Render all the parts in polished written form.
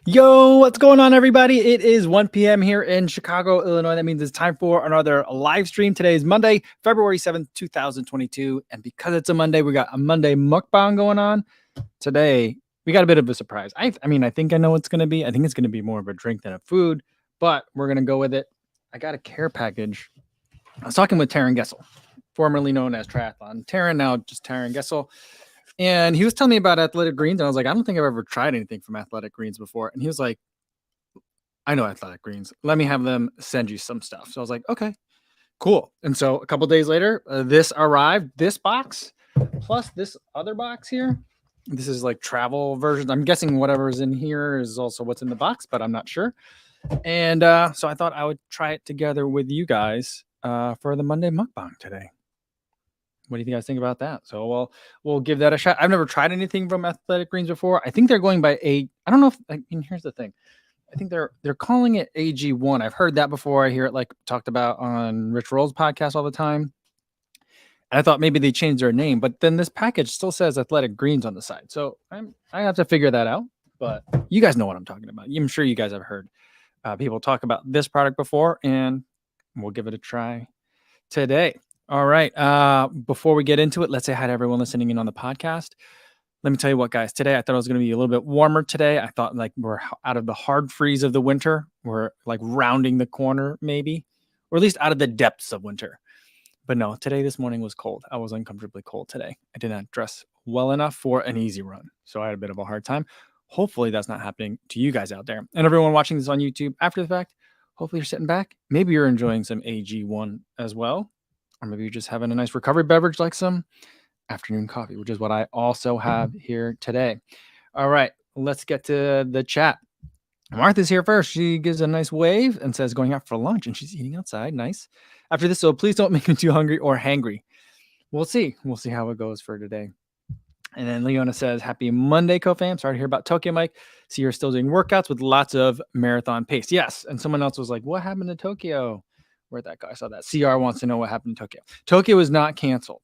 Yo, what's going on, everybody? It is 1 p.m. here in Chicago, Illinois. That means it's time for another live stream. Today is Monday, February 7th, 2022. And because it's a Monday, we got a Monday mukbang going on. Today, we got a bit of a surprise. I think I know what it's going to be. I think it's going to be more of a drink than a food, but we're going to go with it. I got a care package. I was talking with Taren Gessel, formerly known as Triathlon Taren, now just Taren Gessel. And he was telling me about Athletic Greens, and I was like, I don't think I've ever tried anything from Athletic Greens before. And he was like, I know Athletic Greens. Let me have them send you some stuff. So I was like, okay, cool. And so a couple days later, this arrived, this box, plus this other box here. This is like travel versions. I'm guessing whatever's in here is also what's in the box, but I'm not sure. And so I thought I would try it together with you guys for the Monday mukbang today. What do you guys think about that? So we'll give that a shot. I've never tried anything from Athletic Greens before. I think they're going by I don't know if here's the thing. I think they're calling it AG1. I've heard that before. I hear it like talked about on Rich Roll's podcast all the time. And I thought maybe they changed their name, but then this package still says Athletic Greens on the side. So I have to figure that out. But you guys know what I'm talking about. I'm sure you guys have heard people talk about this product before, and we'll give it a try today. All right. Before we get into it, let's say hi to everyone listening in on the podcast. Let me tell you what, guys, today I thought it was going to be a little bit warmer today. I thought like we're out of the hard freeze of the winter. We're like rounding the corner maybe, or at least out of the depths of winter. But no, this morning was cold. I was uncomfortably cold today. I did not dress well enough for an easy run. So I had a bit of a hard time. Hopefully that's not happening to you guys out there. And everyone watching this on YouTube after the fact, hopefully you're sitting back. Maybe you're enjoying some AG1 as well. Or maybe you're just having a nice recovery beverage like some afternoon coffee, which is what I also have here today. All right, let's get to the chat. Martha's here first. She gives a nice wave and says going out for lunch, and she's eating outside. Nice. After this, so please don't make me too hungry or hangry. We'll see. We'll see how it goes for today. And then Leona says, happy Monday, co-fam. Sorry to hear about Tokyo, Mike. See, you're still doing workouts with lots of marathon pace. Yes. And someone else was like, what happened to Tokyo? Where'd that go? I saw that. CR wants to know what happened to Tokyo. Tokyo is not canceled.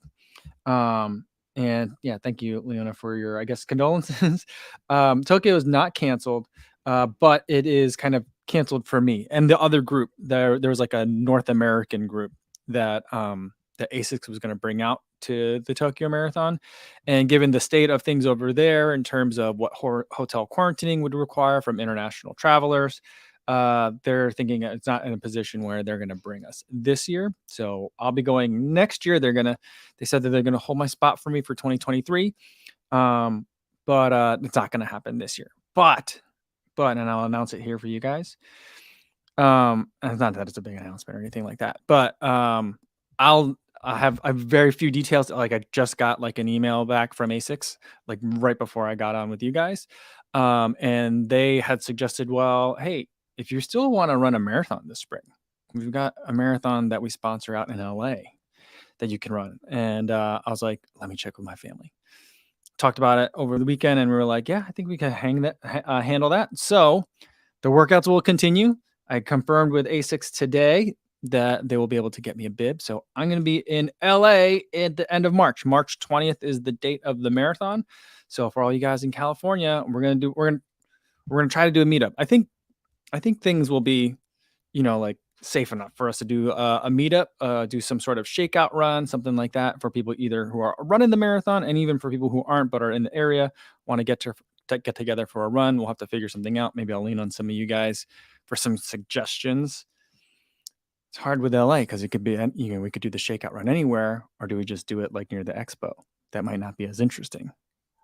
And yeah, thank you, Leona, for your, I guess, condolences. Tokyo is not canceled, but it is kind of canceled for me and the other group. There was like a North American group that that ASICS was going to bring out to the Tokyo Marathon. And given the state of things over there in terms of what hotel quarantining would require from international travelers, they're thinking it's not in a position where they're going to bring us this year. So I'll be going next year. They said that they're going to hold my spot for me for 2023. But it's not going to happen this year. But, and I'll announce it here for you guys. And it's not that it's a big announcement or anything like that, but I have very few details. Like I just got like an email back from ASICS, like right before I got on with you guys. And they had suggested, well, hey, if you still want to run a marathon this spring, we've got a marathon that we sponsor out in LA that you can run. And I was like, let me check with my family. Talked about it over the weekend, and we were like, yeah, I think we can handle that. So the workouts will continue. I confirmed with ASICS today that they will be able to get me a bib. So I'm going to be in LA at the end of March. March 20th is the date of the marathon. So for all you guys in California, we're going to try to do a meetup. I think things will be, like safe enough for us to do a meetup, do some sort of shakeout run, something like that for people either who are running the marathon and even for people who aren't but are in the area, want to get together for a run. We'll have to figure something out. Maybe I'll lean on some of you guys for some suggestions. It's hard with LA because it could be, we could do the shakeout run anywhere, or do we just do it like near the expo? That might not be as interesting,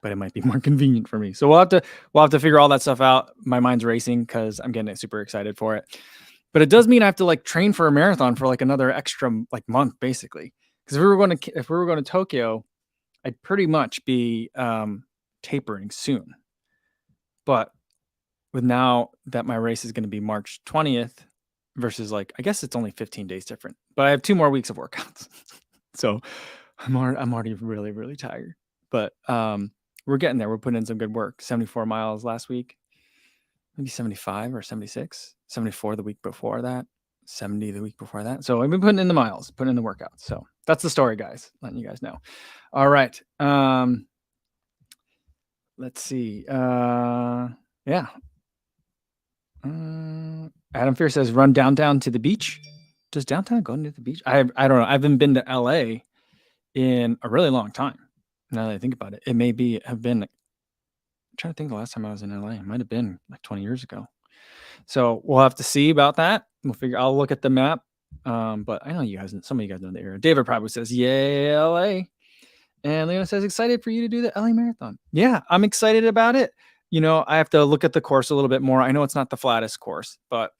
but it might be more convenient for me. So we'll have to figure all that stuff out. My mind's racing because I'm getting super excited for it. But it does mean I have to like train for a marathon for like another extra like month, basically. Because if we were going to Tokyo, I'd pretty much be tapering soon. But with now that my race is going to be March 20th versus like, I guess it's only 15 days different, but I have 2 more weeks of workouts. So I'm already really, really tired, but we're getting there. We're putting in some good work. 74 miles last week, maybe 75 or 76, 74 the week before that, 70 the week before that. So I've been putting in the miles, putting in the workouts. So that's the story, guys, letting you guys know. All right. Let's see. Yeah. Adam Fear says, run downtown to the beach. Does downtown go to the beach? I don't know. I haven't been to LA in a really long time. Now that I think about it, it may have been. I'm trying to think the last time I was in LA. It might have been like 20 years ago. So we'll have to see about that. We'll figure. I'll look at the map. But I know you guys. Some of you guys know the area. David probably says, "Yay, LA!" And Leona says, "Excited for you to do the LA Marathon." Yeah, I'm excited about it. I have to look at the course a little bit more. I know it's not the flattest course, but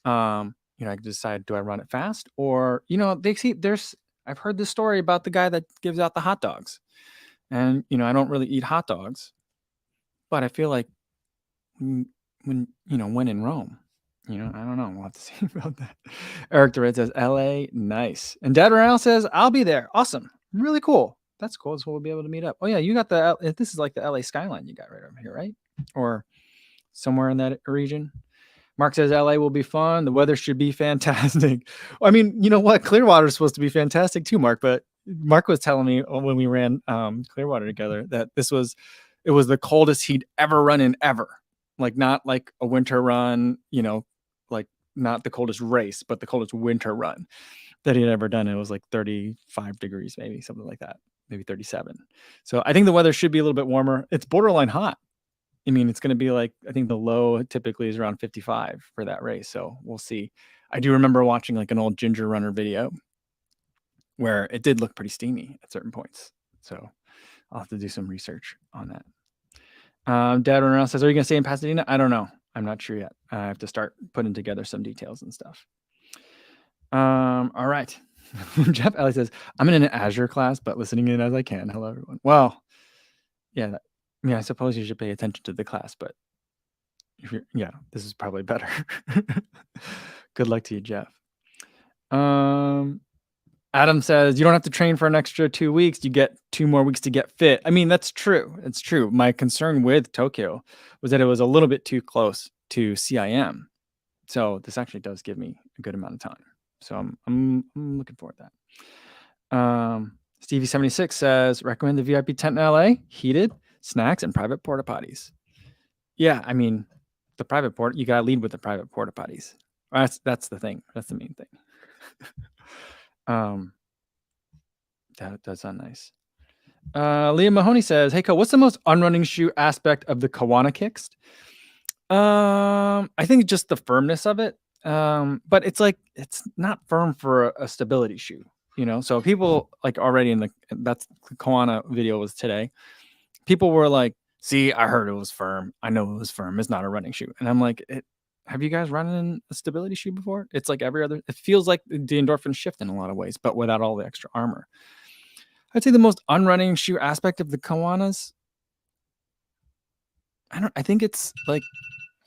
I can decide, do I run it fast or, I've heard this story about the guy that gives out the hot dogs, and, I don't really eat hot dogs, but I feel like when in Rome, I don't know. We'll have to see about that. Eric DeRed says, LA, nice. And Dad Morale says, I'll be there. Awesome. Really cool. That's cool. So we'll be able to meet up. Oh yeah. You got this is like the LA skyline you got right over here, right? Or somewhere in that region. Mark says LA will be fun. The weather should be fantastic. I mean, you know what? Clearwater is supposed to be fantastic too, Mark. But Mark was telling me when we ran Clearwater together that it was the coldest he'd ever run in ever. Like not like a winter run, like not the coldest race, but the coldest winter run that he had ever done. It was like 35 degrees, maybe something like that, maybe 37. So I think the weather should be a little bit warmer. It's borderline hot. I mean, it's going to be like, I think the low typically is around 55 for that race. So we'll see. I do remember watching like an old Ginger Runner video where it did look pretty steamy at certain points. So I'll have to do some research on that. Dad Runner says, are you going to stay in Pasadena? I don't know. I'm not sure yet. I have to start putting together some details and stuff. All right. Jeff Ellie says, I'm in an Azure class, but listening in as I can. Hello, everyone. Well, yeah, I suppose you should pay attention to the class, but this is probably better. Good luck to you, Jeff. Adam says, you don't have to train for an extra 2 weeks. You get 2 more weeks to get fit. I mean, that's true. It's true. My concern with Tokyo was that it was a little bit too close to CIM. So this actually does give me a good amount of time. So I'm looking forward to that. Stevie76 says, recommend the VIP tent in LA, heated, snacks, and private porta potties. Yeah, I mean, the private port, you got to lead with the private porta potties. That's the thing. That's the main thing. That does sound nice. Liam Mahoney says, hey, what's the most unrunning shoe aspect of the Kawana kicks? I think just the firmness of it. But it's not firm for a stability shoe, so people like already that's the Kawana video was today. People were like, see, I heard it was firm. I know it was firm. It's not a running shoe. And I'm like, have you guys run in a stability shoe before? It's like every other, it feels like the endorphin shift in a lot of ways, but without all the extra armor. I'd say the most unrunning shoe aspect of the Kawanas, I think it's like,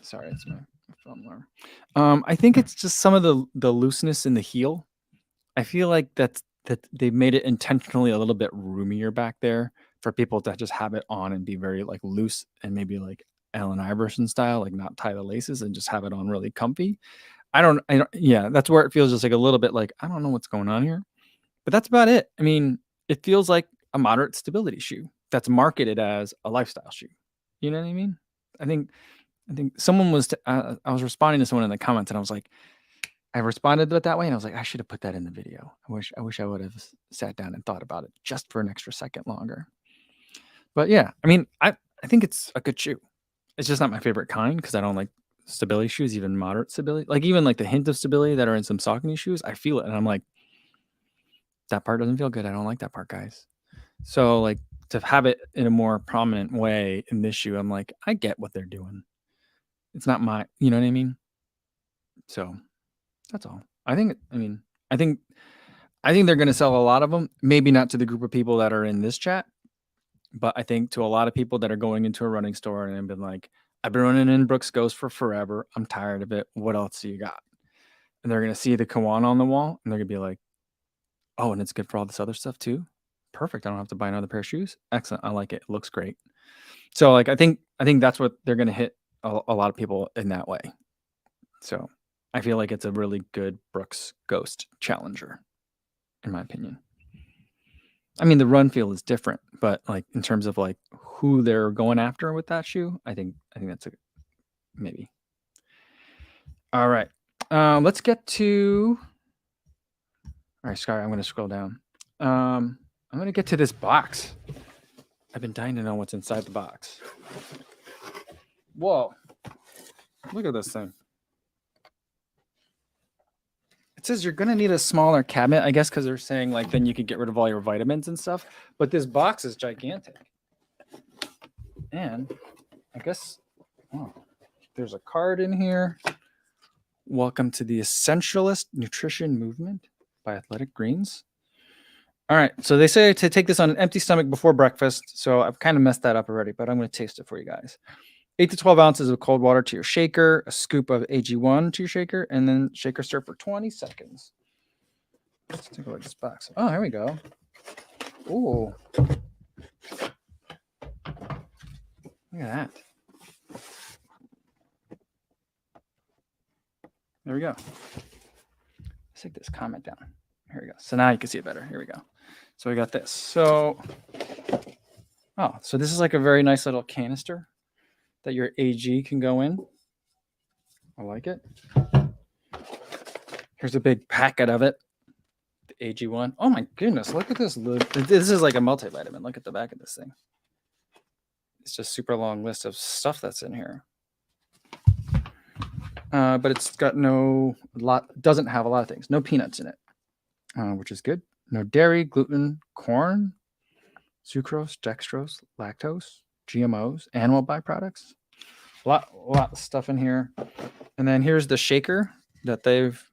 sorry, it's my phone alarm. I think it's just some of the looseness in the heel. I feel like that they've made it intentionally a little bit roomier back there for people to just have it on and be very like loose and maybe like Allen Iverson style, like not tie the laces and just have it on really comfy. Yeah, that's where it feels just like a little bit like, I don't know what's going on here, but that's about it. I mean, it feels like a moderate stability shoe that's marketed as a lifestyle shoe. You know what I mean? I think someone was, I was responding to someone in the comments and I was like, I responded to it that way. And I was like, I should have put that in the video. I wish I would have sat down and thought about it just for an extra second longer. But yeah, I mean, I think it's a good shoe. It's just not my favorite kind because I don't like stability shoes, even moderate stability. Like even like the hint of stability that are in some Saucony shoes, I feel it. And I'm like, that part doesn't feel good. I don't like that part, guys. So like to have it in a more prominent way in this shoe, I'm like, I get what they're doing. It's not you know what I mean? So that's all. I think they're going to sell a lot of them. Maybe not to the group of people that are in this chat, but I think to a lot of people that are going into a running store and have been like, I've been running in Brooks Ghost for forever. I'm tired of it. What else do you got? And they're going to see the Kawana on the wall and they're going to be like, oh, and it's good for all this other stuff too. Perfect. I don't have to buy another pair of shoes. Excellent. I like it. It looks great. So like, I think that's what they're going to hit a lot of people in that way. So I feel like it's a really good Brooks Ghost challenger, in my opinion. I mean, the run feel is different, but like in terms of like who they're going after with that shoe, I think that's a maybe. All right. Let's get to. All right, sorry, I'm going to scroll down. I'm going to get to this box. I've been dying to know what's inside the box. Whoa. Look at this thing. It says you're going to need a smaller cabinet, I guess, because they're saying like then you could get rid of all your vitamins and stuff. But this box is gigantic. And I guess there's a card in here. Welcome to the Essentialist Nutrition Movement by Athletic Greens. All right. So they say to take this on an empty stomach before breakfast. So I've kind of messed that up already, but I'm going to taste it for you guys. 8 to 12 ounces of cold water to your shaker, a scoop of AG1 to your shaker, and then shaker stir for 20 seconds. Let's take a look at this box. Oh, here we go. Ooh. Look at that. There we go. Let's take this comment down. Here we go. So now you can see it better. Here we go. So we got this. So this is like a very nice little canister that your AG can go in. I like it. Here's a big packet of it. The AG1. Oh my goodness, look at this. This is like a multivitamin. Look at the back of this thing. It's just a super long list of stuff that's in here. But it's got doesn't have a lot of things. No peanuts in it, which is good. No dairy, gluten, corn, sucrose, dextrose, lactose, GMOs, animal byproducts. A lot of stuff in here. And then here's the shaker that they've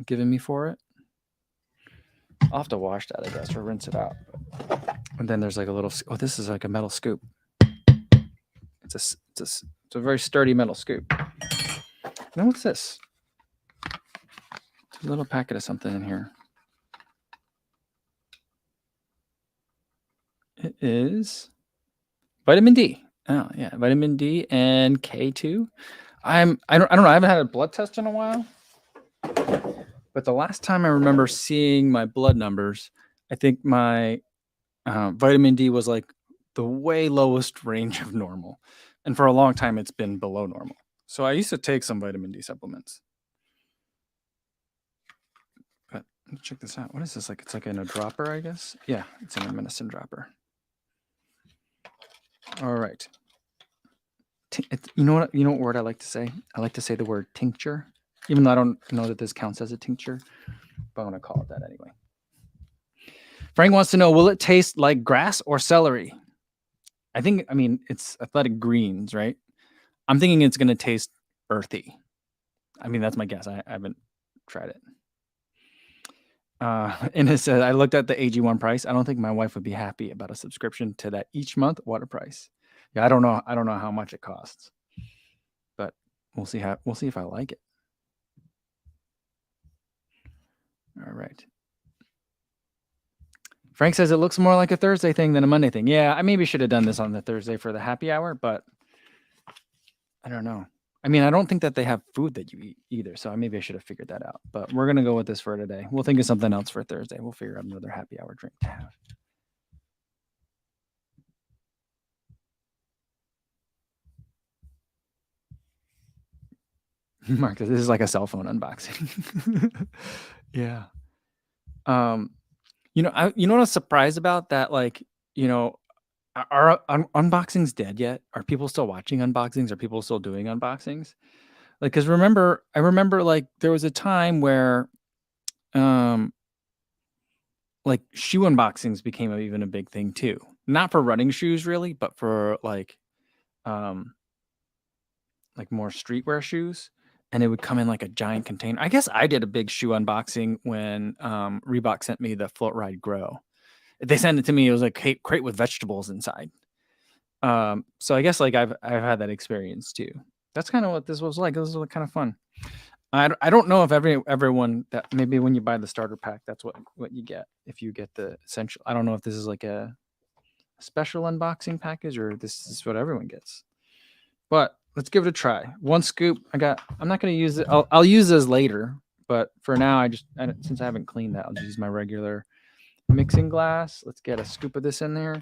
given me for it. I'll have to wash that, I guess, or rinse it out. And then there's like a little. Oh, this is like a metal scoop. It's a very sturdy metal scoop. Now what's this? There's a little packet of something in here. It is vitamin D. Oh yeah, vitamin D and K2. I don't know. I haven't had a blood test in a while, but the last time I remember seeing my blood numbers, I think my vitamin D was like the way lowest range of normal, and for a long time it's been below normal. So I used to take some vitamin D supplements. But let's check this out. What is this? Like it's like in a dropper, I guess. Yeah, it's in a medicine dropper. All right. You know what word I like to say? I like to say the word tincture, even though I don't know that this counts as a tincture, but I'm going to call it that anyway. Frank wants to know, will it taste like grass or celery? I mean, it's Athletic Greens, right? I'm thinking it's going to taste earthy. I mean, that's my guess. I haven't tried it. And it says, I looked at the AG1 price. I don't think my wife would be happy about a subscription to that each month water price. Yeah, I don't know how much it costs, but we'll see if I like it. All right. Frank says it looks more like a Thursday thing than a Monday thing. Yeah, I maybe should have done this on the Thursday for the happy hour, but I don't know. I mean, I don't think that they have food that you eat either, so maybe I should have figured that out. But we're going to go with this for today. We'll think of something else for Thursday. We'll figure out another happy hour drink to have. Mark, this is like a cell phone unboxing. Yeah. You know what I was surprised about? That, like, are unboxings dead yet? Are people still watching unboxings? Are people still doing unboxings? Like, because I remember like there was a time where, like shoe unboxings became even a big thing too. Not for running shoes really, but for like more streetwear shoes. And it would come in like a giant container. I guess I did a big shoe unboxing when Reebok sent me the Float Ride Grow. They sent it to me. It was like a crate with vegetables inside. So I guess like I've had that experience too. That's kind of what this was like. This was kind of fun. I don't know if everyone that maybe when you buy the starter pack, that's what you get. If you get the essential, I don't know if this is like a special unboxing package or this is what everyone gets. But let's give it a try. One scoop. I'm not going to use it. I'll use this later. But for now, since I haven't cleaned that, I'll just use my regular mixing glass. Let's get a scoop of this in there.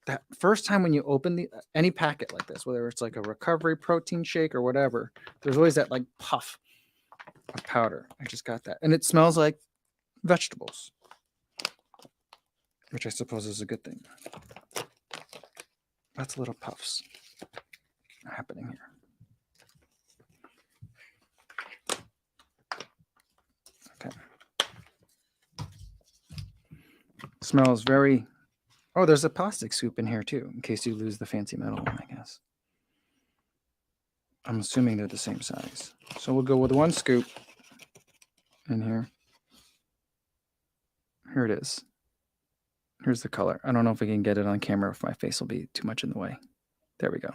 that first time when you open any packet like this, whether it's like a recovery protein shake or whatever, there's always that like puff of powder. I just got that, and it smells like vegetables, which I suppose is a good thing. Lots of little puffs happening here. Okay. Smells very. Oh, there's a plastic scoop in here too, in case you lose the fancy metal one, I guess. I'm assuming they're the same size. So we'll go with one scoop in here. Here it is. Here's the color. I don't know if we can get it on camera if my face will be too much in the way. There we go.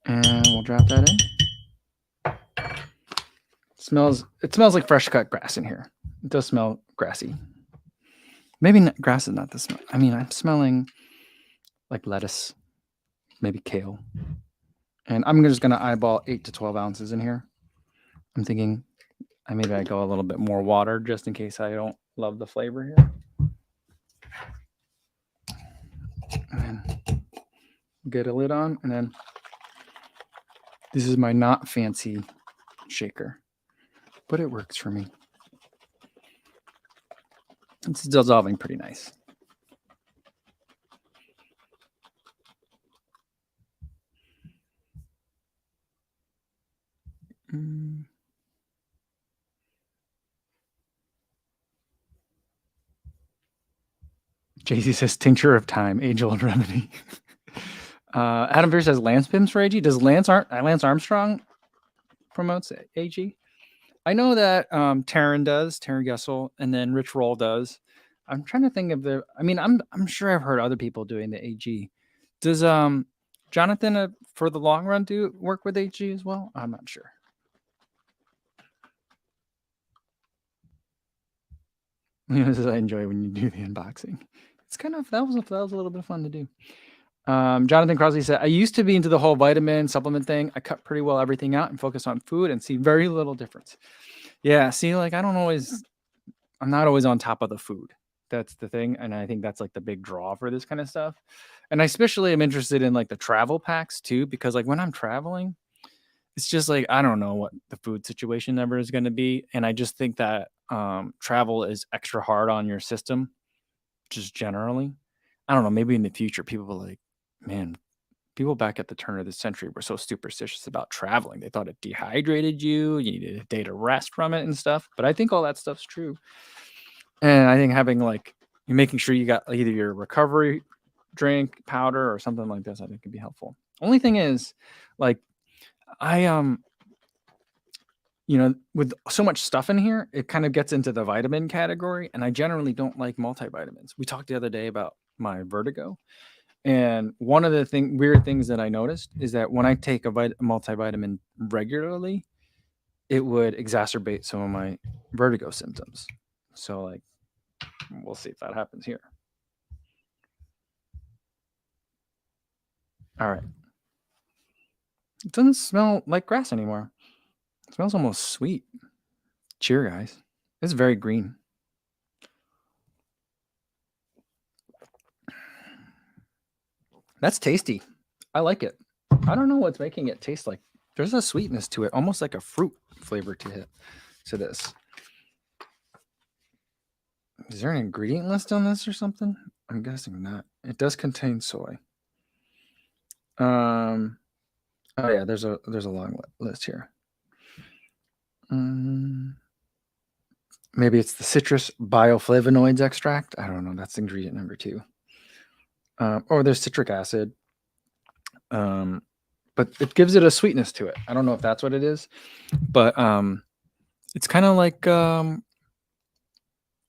And we'll drop that in. It smells like fresh cut grass in here. It does smell grassy. Maybe not, grass is not the smell. I mean, I'm smelling like lettuce, maybe kale. And I'm just going to eyeball 8 to 12 ounces in here. I'm thinking maybe I go a little bit more water just in case I don't love the flavor here. And then get a lid on, and then this is my not fancy shaker, but it works for me. It's dissolving pretty nice. JC says tincture of time, age-old remedy. Adam Beer says Lance Pims for AG. Does Lance Armstrong promotes AG? I know that Taren does, Taren Gessel, and then Rich Roll does. I'm trying to think of I'm sure I've heard other people doing the AG. Does Jonathan for the long run work with AG as well? I'm not sure. This is I enjoy when you do the unboxing. It's kind of that was a little bit of fun to do. Jonathan Crosley said, I used to be into the whole vitamin supplement thing. I cut pretty well everything out and focus on food and see very little difference. Yeah, see, like I'm not always on top of the food. That's the thing. And I think that's like the big draw for this kind of stuff. And I especially am interested in like the travel packs too, because like when I'm traveling, it's just like I don't know what the food situation ever is going to be. And I just think that travel is extra hard on your system, just generally. I don't know, maybe in the future people will like, man, people back at the turn of the century were so superstitious about traveling. They thought it dehydrated you needed a day to rest from it and stuff. But I think all that stuff's true. And I think having like you're making sure you got either your recovery drink powder or something like this, I think could be helpful. Only thing is, like, I with so much stuff in here, it kind of gets into the vitamin category, and I generally don't like multivitamins. We talked the other day about my vertigo, and one of the weird things that I noticed is that when I take a multivitamin regularly, it would exacerbate some of my vertigo symptoms. So, like, we'll see if that happens here. All right. It doesn't smell like grass anymore. It smells almost sweet. Cheer, guys. It's very green. That's tasty. I like it. I don't know what's making it taste like. There's a sweetness to it, almost like a fruit flavor to this. Is there an ingredient list on this or something? I'm guessing not. It does contain soy. Oh yeah, there's a long list here. Maybe it's the citrus bioflavonoids extract. I don't know. That's ingredient number 2. Or there's citric acid. But it gives it a sweetness to it. I don't know if that's what it is, but it's kind of like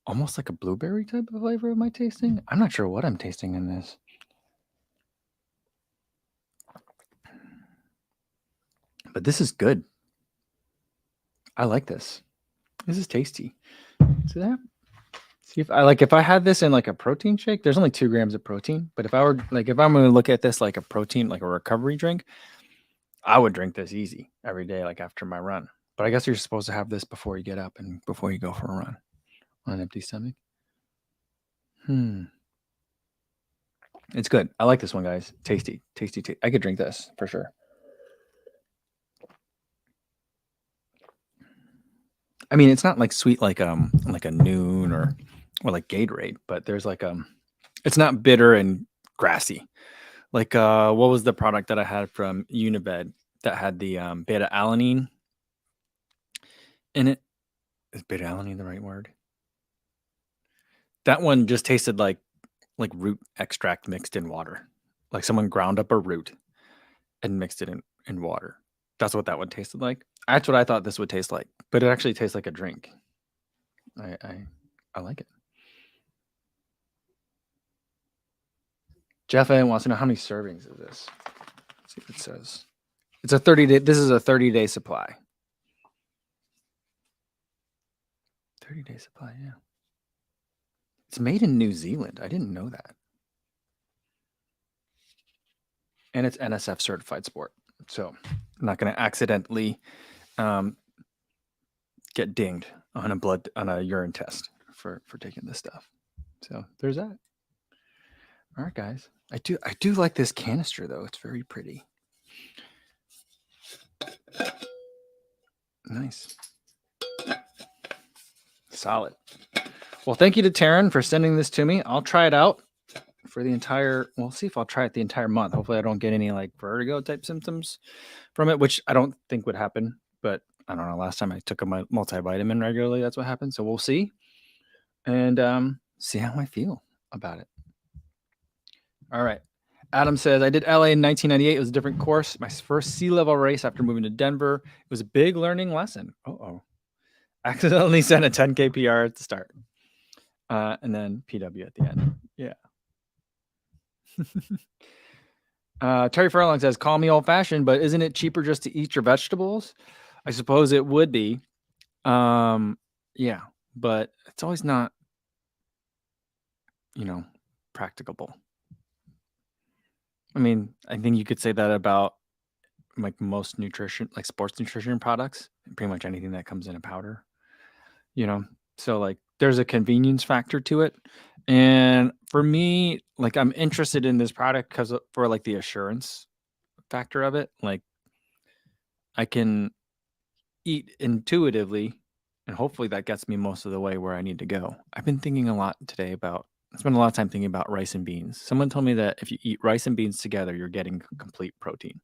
almost like a blueberry type of flavor. Am I tasting? I'm not sure what I'm tasting in this. But this is good. I like this. This is tasty. See that? See if I had this in like a protein shake, there's only 2 grams of protein. But if I'm going to look at this like a protein, like a recovery drink, I would drink this easy every day, like after my run. But I guess you're supposed to have this before you get up and before you go for a run on an empty stomach. It's good. I like this one, guys. Tasty. I could drink this for sure. I mean, it's not like sweet like a Noon or like Gatorade, but there's like it's not bitter and grassy. Like what was the product that I had from Unibed that had the beta alanine in it? Is beta alanine the right word? That one just tasted like root extract mixed in water. Like someone ground up a root and mixed it in water. That's what that one tasted like. That's what I thought this would taste like, but it actually tastes like a drink. I like it. Jeff A wants to know how many servings is this. Let's see if it says. It's a 30-day. This is a 30-day supply. 30-day supply, yeah. It's made in New Zealand. I didn't know that. And it's NSF certified sport. So I'm not going to accidentally get dinged on a urine test for taking this stuff. So there's that. All right, guys. I do like this canister though. It's very pretty. Nice. Solid. Well, thank you to Taren for sending this to me. I'll try it out for the entire. We'll see if I'll try it the entire month. Hopefully, I don't get any like vertigo type symptoms from it, which I don't think would happen. But I don't know. Last time I took a multivitamin regularly, that's what happened. So we'll see, and see how I feel about it. All right. Adam says, I did LA in 1998. It was a different course. My first sea level race after moving to Denver. It was a big learning lesson. Accidentally sent a 10K PR at the start. And then PW at the end. Yeah. Terry Furlong says, call me old fashioned, but isn't it cheaper just to eat your vegetables? I suppose it would be. Yeah, but it's always not, practicable. I mean, I think you could say that about like most nutrition, like sports nutrition products, pretty much anything that comes in a powder, so like there's a convenience factor to it. And for me, like I'm interested in this product because for like the assurance factor of it, like I can eat intuitively and hopefully that gets me most of the way where I need to go. I've been thinking a lot today I spent a lot of time thinking about rice and beans. Someone told me that if you eat rice and beans together, you're getting complete protein.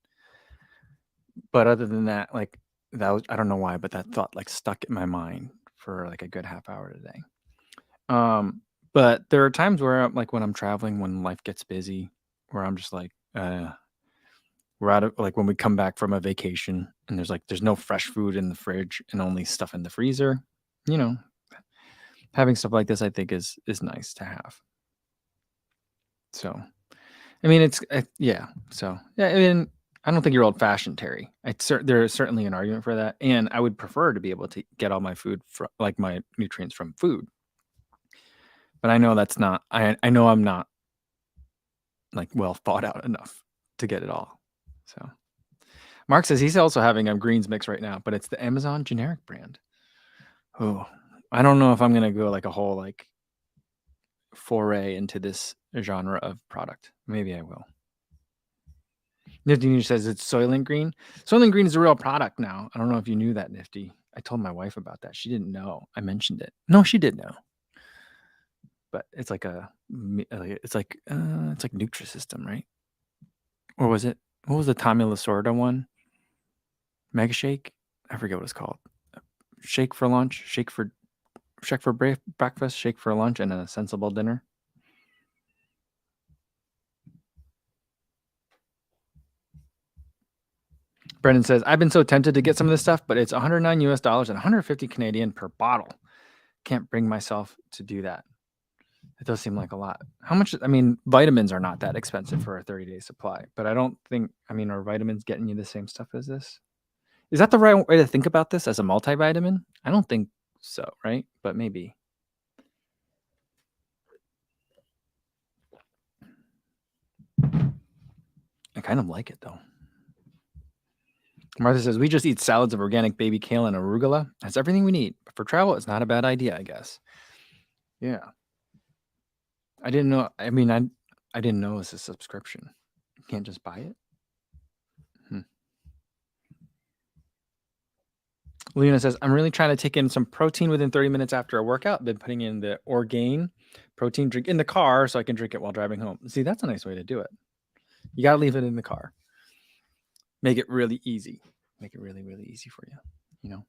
But other than that, like that was, I don't know why, but that thought like stuck in my mind for like a good half hour today. But there are times where like when I'm traveling, when life gets busy, where I'm just like, we're out of like when we come back from a vacation and there's no fresh food in the fridge and only stuff in the freezer, having stuff like this, I think is nice to have. So, I mean, yeah. So, yeah, I mean, I don't think you're old fashioned, Terry. There is certainly an argument for that. And I would prefer to be able to get all my food like my nutrients from food. But I know that's not, I know I'm not like well thought out enough to get it all. So Mark says he's also having a greens mix right now, but it's the Amazon generic brand. Oh, I don't know if I'm going to go like a whole like foray into this genre of product. Maybe I will. Nifty says it's Soylent Green. Soylent Green is a real product now. I don't know if you knew that, Nifty. I told my wife about that. She didn't know. I mentioned it. No, she did know. But it's like it's like Nutrisystem, right? Or was it? What was the Tommy Lasorda one? Mega Shake? I forget what it's called. Shake for lunch, shake for breakfast, shake for lunch, and a sensible dinner. Brendan says, I've been so tempted to get some of this stuff, but it's $109 US and 150 Canadian per bottle. Can't bring myself to do that. It does seem like a lot. How much? I mean, vitamins are not that expensive for a 30-day supply, but I don't think, are vitamins getting you the same stuff as this? Is that the right way to think about this as a multivitamin? I don't think so, right? But maybe. I kind of like it though. Martha says, we just eat salads of organic baby kale and arugula. That's everything we need. But for travel, it's not a bad idea, I guess. Yeah. I didn't know. I mean, I I didn't know it was a subscription. You can't just buy it. Lena says, I'm really trying to take in some protein within 30 minutes after a workout. Been putting in the Orgain protein drink in the car so I can drink it while driving home. See, that's a nice way to do it. You got to leave it in the car. Make it really easy. Make it really, really easy for you. You know.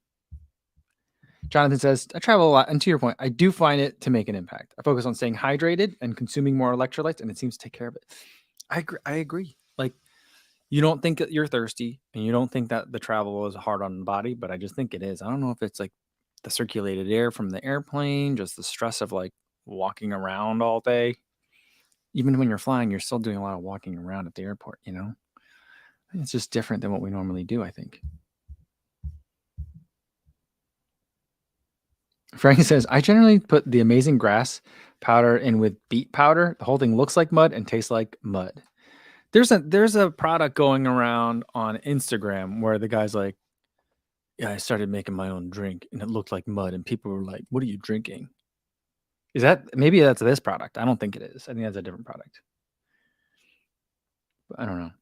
Jonathan says, I travel a lot. And to your point, I do find it to make an impact. I focus on staying hydrated and consuming more electrolytes, and it seems to take care of it. I agree. Like, you don't think that you're thirsty and you don't think that the travel is hard on the body, but I just think it is. I don't know if it's like the circulated air from the airplane, just the stress of like walking around all day. Even when you're flying, you're still doing a lot of walking around at the airport, you know? It's just different than what we normally do, I think. Frank says, I generally put the amazing grass powder in with beet powder. The whole thing looks like mud and tastes like mud. There's a product going around on Instagram where the guy's like, yeah, I started making my own drink and it looked like mud. And people were like, what are you drinking? Is that, maybe that's this product. I don't think it is. I think that's a different product. But I don't know.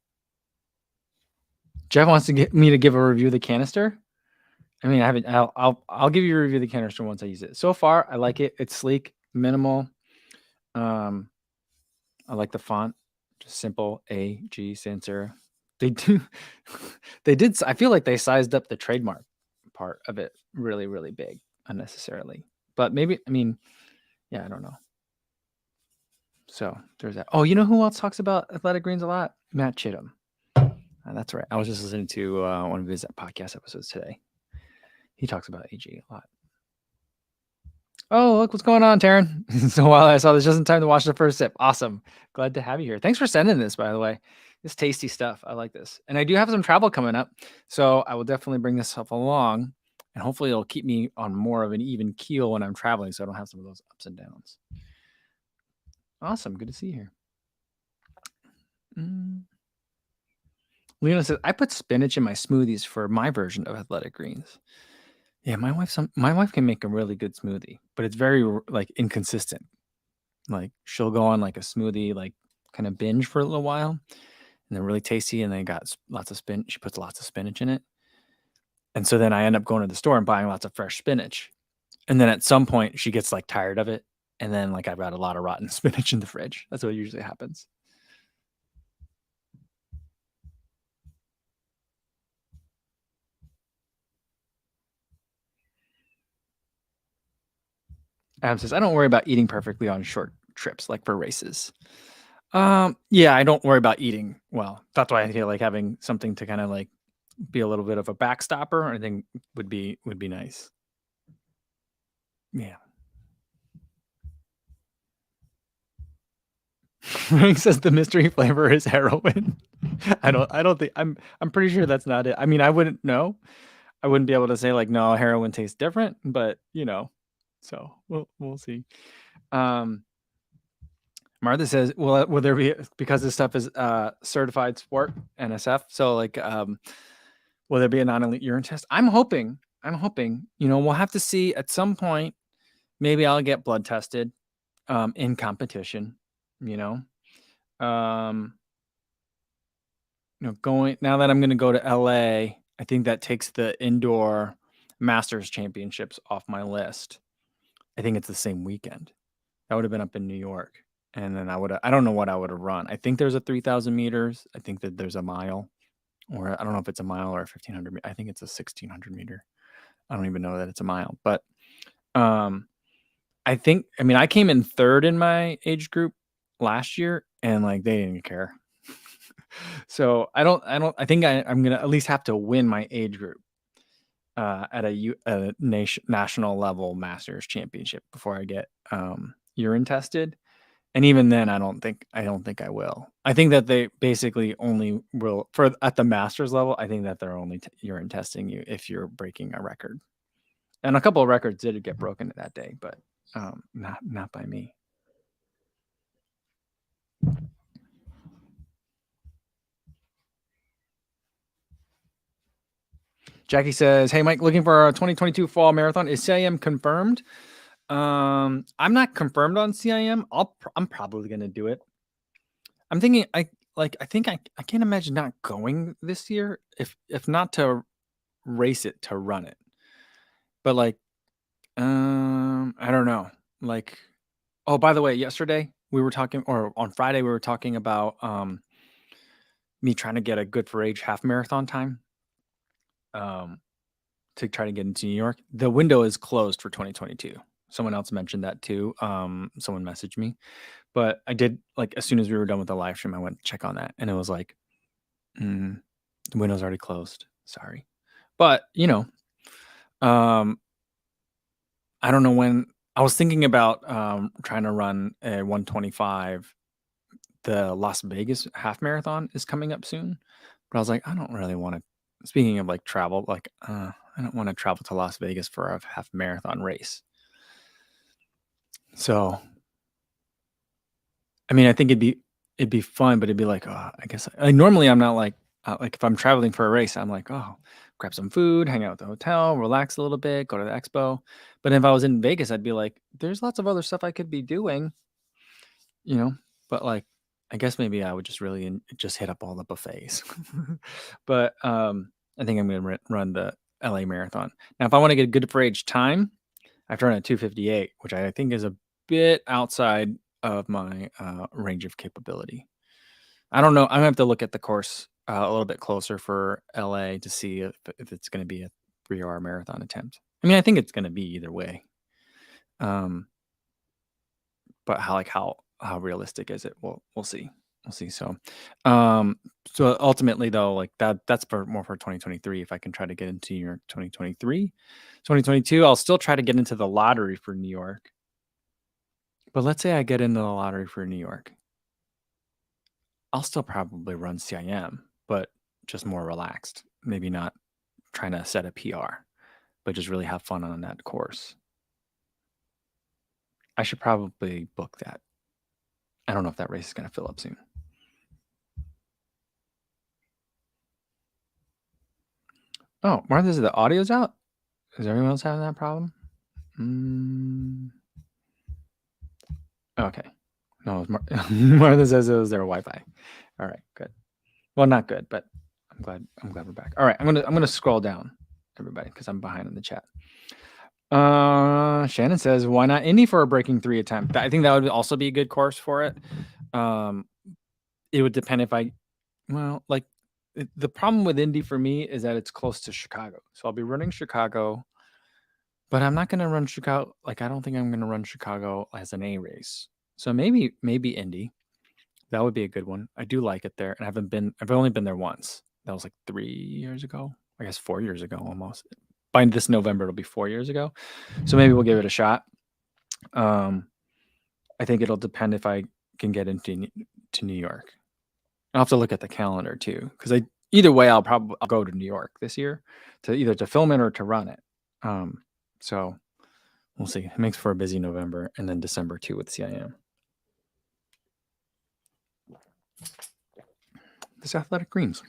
Jeff wants to get me to give a review of the canister. I mean, I haven't, I'll give you a review of the canister once I use it. So far, I like it. It's sleek, minimal. I like the font. Just simple AG sensor. They did. I feel like they sized up the trademark part of it really, really big unnecessarily. But maybe, I mean, yeah, I don't know. So there's that. Oh, you know who else talks about athletic greens a lot? Matt Chittum. That's right. I was just listening to one of his podcast episodes today. He talks about AG a lot. Oh, look what's going on, Taren. So while I saw this just in time to watch the first sip. Awesome. Glad to have you here. Thanks for sending this, by the way. It's tasty stuff. I like this. And I do have some travel coming up. So I will definitely bring this stuff along. And hopefully it'll keep me on more of an even keel when I'm traveling so I don't have some of those ups and downs. Awesome. Good to see you here. Lena says, I put spinach in my smoothies for my version of athletic greens. Yeah, my wife can make a really good smoothie, but it's very like inconsistent. Like she'll go on like a smoothie, like kind of binge for a little while, and they're really tasty, and they got lots of spinach. She puts lots of spinach in it, and so then I end up going to the store and buying lots of fresh spinach, and then at some point she gets like tired of it, and then like I've got a lot of rotten spinach in the fridge. That's what usually happens. Adam says, I don't worry about eating perfectly on short trips, like for races. Yeah, I don't worry about eating well. That's why I feel like having something to kind of like be a little bit of a backstopper, I think would be nice. Yeah. Frank says the mystery flavor is heroin. I don't think I'm pretty sure that's not it. I mean, I wouldn't know. I wouldn't be able to say like, no, heroin tastes different, but you know, so we'll see. Martha says, will there be, because this stuff is certified sport NSF, so like will there be a non-elite urine test? I'm hoping, you know, we'll have to see at some point. Maybe I'll get blood tested in competition, you know. You know, going now that I'm going to go to LA, I think that takes the indoor Masters Championships off my list. I think it's the same weekend. That would have been up in New York. And then I don't know what I would have run. I think there's a 3,000 meters. I think that there's a mile, or I don't know if it's a mile or a 1,500. I think it's a 1,600 meter. I don't even know that it's a mile, but I mean, I came in third in my age group last year, and like they didn't care. So I think I'm gonna at least have to win my age group at a national level Masters Championship before I get urine tested. And even then, I don't think I will. I think that they basically only will at the Masters level. I think that they're only urine testing you if you're breaking a record. And a couple of records did get broken that day, but not by me. Jackie says, "Hey Mike, looking for a 2022 fall marathon. Is CIM confirmed?" I'm not confirmed on CIM. I'm probably gonna do it. I'm thinking I think I can't imagine not going this year if not to race it, to run it. But like I don't know. Like, oh, by the way, yesterday we were talking, or on Friday we were talking about me trying to get a good for age half marathon time um to try to get into New York. The window is closed for 2022. Someone else mentioned that too. Someone messaged me, but I did, like, as soon as we were done with the live stream, I went to check on that, and it was like, mm, the window's already closed. Sorry, but um, I don't know when. I was thinking about trying to run a 125. The Las Vegas half marathon is coming up soon, but I was like, I don't really want to. Speaking of like travel, like I don't want to travel to Las Vegas for a half marathon race. So, I mean, I think it'd be fun, but it'd be like, oh, I guess like normally I'm not like if I'm traveling for a race, I'm like, oh, grab some food, hang out at the hotel, relax a little bit, go to the expo. But if I was in Vegas, I'd be like, there's lots of other stuff I could be doing, you know. But like, I guess maybe I would just really just hit up all the buffets. But I think I'm gonna run the LA marathon. Now, if I want to get a good for age time, I have to run at 2:58, which I think is a bit outside of my range of capability. I don't know. I'm gonna have to look at the course a little bit closer for LA to see if it's going to be a 3 hour marathon attempt. I mean, I think it's going to be either way. Um, but how realistic is it? We'll see. We'll see. Um, so ultimately though, like that's more for 2023. If I can try to get into New York 2023, 2022, I'll still try to get into the lottery for New York. But let's say I get into the lottery for New York. I'll still probably run CIM, but just more relaxed. Maybe not trying to set a PR, but just really have fun on that course. I should probably book that. I don't know if that race is going to fill up soon. Oh, Martha says the audio's out. Is everyone else having that problem? Okay. No, Martha says it was their Wi-Fi. All right, good. Well, not good, but I'm glad we're back. All right, I'm gonna scroll down, everybody, because I'm behind in the chat. Shannon says, why not Indy for a breaking 3 attempt? I think that would also be a good course for it. It would depend if the problem with Indy for me is that it's close to Chicago. So I'll be running Chicago, but I'm not going to run Chicago. Like, I don't think I'm going to run Chicago as an A race. So maybe Indy. That would be a good one. I do like it there. And I've only been there once. That was like 3 years ago. I guess 4 years ago almost. By this November, it'll be 4 years ago. So maybe we'll give it a shot. I think it'll depend if I can get into New York. I'll have to look at the calendar too, because either way, I'll go to New York this year to either to film it or to run it. So we'll see. It makes for a busy November, and then December too with CIM. This Athletic Greens,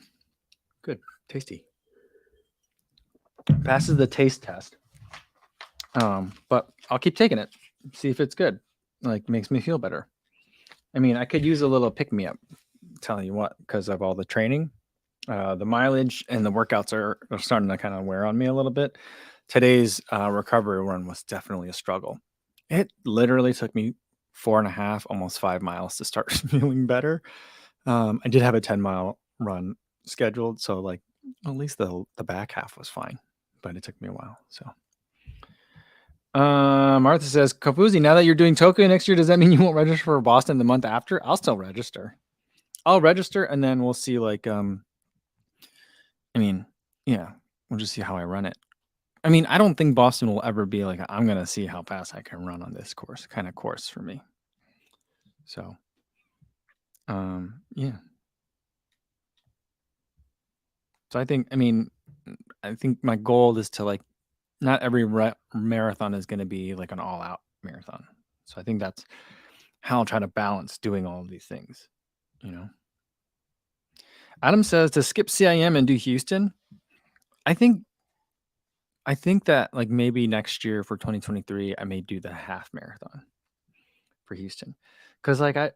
good, tasty. Passes the taste test. But I'll keep taking it, see if it's good. Like, makes me feel better. I mean, I could use a little pick me up. Tell you what, because of all the training, the mileage and the workouts are starting to kind of wear on me a little bit. Today's recovery run was definitely a struggle. It literally took me 4.5, almost 5 miles to start feeling better. I did have a 10-mile run scheduled, so like at least the back half was fine, but it took me a while. So Martha says, Kafuzi, now that you're doing Tokyo next year, does that mean you won't register for Boston the month after? I'll still register. I'll register, and then we'll see. Like, I mean, yeah, we'll just see how I run it. I mean, I don't think Boston will ever be like, I'm gonna see how fast I can run on this kind of course for me. So, yeah. So I think my goal is to, like, not every marathon is going to be like an all-out marathon. So I think that's how I'll try to balance doing all of these things, Adam says to skip CIM and do Houston. I think that, like, maybe next year for 2023, I may do the half marathon for Houston. Cause like I